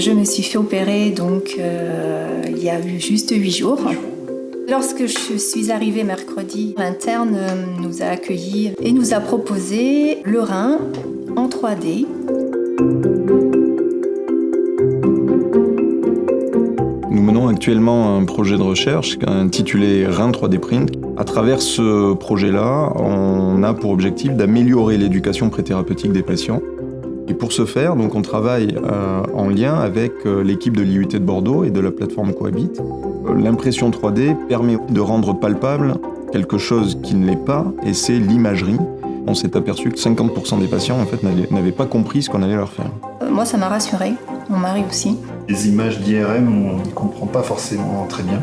Je me suis fait opérer il y a eu juste 8 jours. Lorsque je suis arrivée mercredi, l'interne nous a accueillis et nous a proposé le rein en 3D. Nous menons actuellement un projet de recherche intitulé Rein 3D Print. À travers ce projet-là, on a pour objectif d'améliorer l'éducation préthérapeutique des patients. Et pour ce faire, donc, on travaille en lien avec l'équipe de l'IUT de Bordeaux et de la plateforme Cohabit. L'impression 3D permet de rendre palpable quelque chose qui ne l'est pas, et c'est l'imagerie. On s'est aperçu que 50% des patients en fait, n'avaient pas compris ce qu'on allait leur faire. Moi, ça m'a rassurée, mon mari aussi. Les images d'IRM, on ne comprend pas forcément très bien.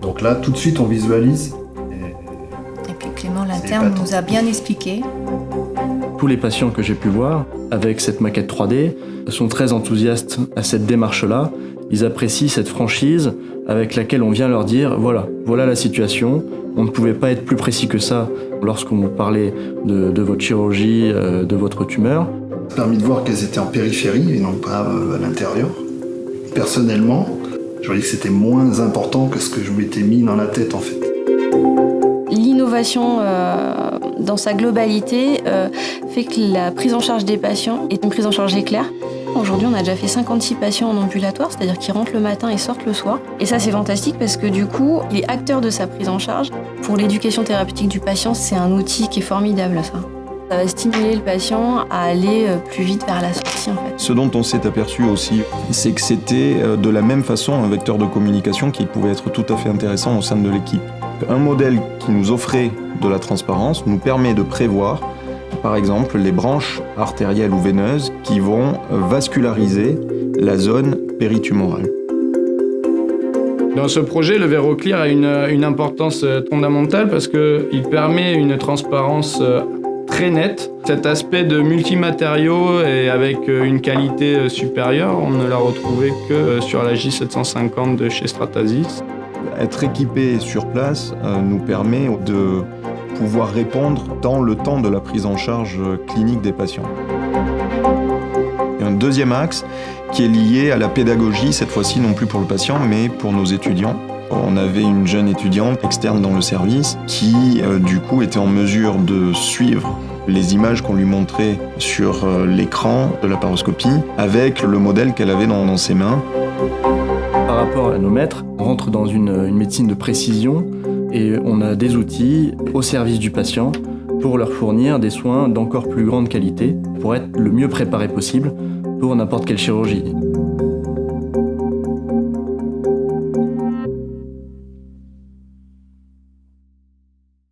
Donc là, tout de suite, on visualise. Et puis Clément, l'interne, nous a bien expliqué. Tous les patients que j'ai pu voir avec cette maquette 3D sont très enthousiastes à cette démarche-là. Ils apprécient cette franchise avec laquelle on vient leur dire voilà la situation. On ne pouvait pas être plus précis que ça lorsqu'on vous parlait de votre chirurgie, de votre tumeur. Ça a permis de voir qu'elles étaient en périphérie et non pas à l'intérieur. Personnellement, je voyais que c'était moins important que ce que je m'étais mis dans la tête en fait. L'innovation dans sa globalité fait que la prise en charge des patients est une prise en charge éclair. Aujourd'hui, on a déjà fait 56 patients en ambulatoire, c'est-à-dire qu'ils rentrent le matin et sortent le soir. Et ça, c'est fantastique parce que du coup, il est acteur de sa prise en charge. Pour l'éducation thérapeutique du patient, c'est un outil qui est formidable, ça. Ça va stimuler le patient à aller plus vite vers la sortie, en fait. Ce dont on s'est aperçu aussi, c'est que c'était de la même façon un vecteur de communication qui pouvait être tout à fait intéressant au sein de l'équipe. Un modèle qui nous offrait de la transparence nous permet de prévoir, par exemple, les branches artérielles ou veineuses qui vont vasculariser la zone péritumorale. Dans ce projet, le verrou clear a une importance fondamentale parce qu'il permet une transparence très nette. Cet aspect de multimatériaux et avec une qualité supérieure, on ne l'a retrouvé que sur la J750 de chez Stratasys. Être équipé sur place nous permet de pouvoir répondre dans le temps de la prise en charge clinique des patients. Et un deuxième axe qui est lié à la pédagogie, cette fois-ci non plus pour le patient, mais pour nos étudiants. On avait une jeune étudiante externe dans le service qui, du coup, était en mesure de suivre les images qu'on lui montrait sur l'écran de la paroscopie avec le modèle qu'elle avait dans ses mains. Par rapport à nos maîtres, on rentre dans une médecine de précision et on a des outils au service du patient pour leur fournir des soins d'encore plus grande qualité pour être le mieux préparé possible pour n'importe quelle chirurgie.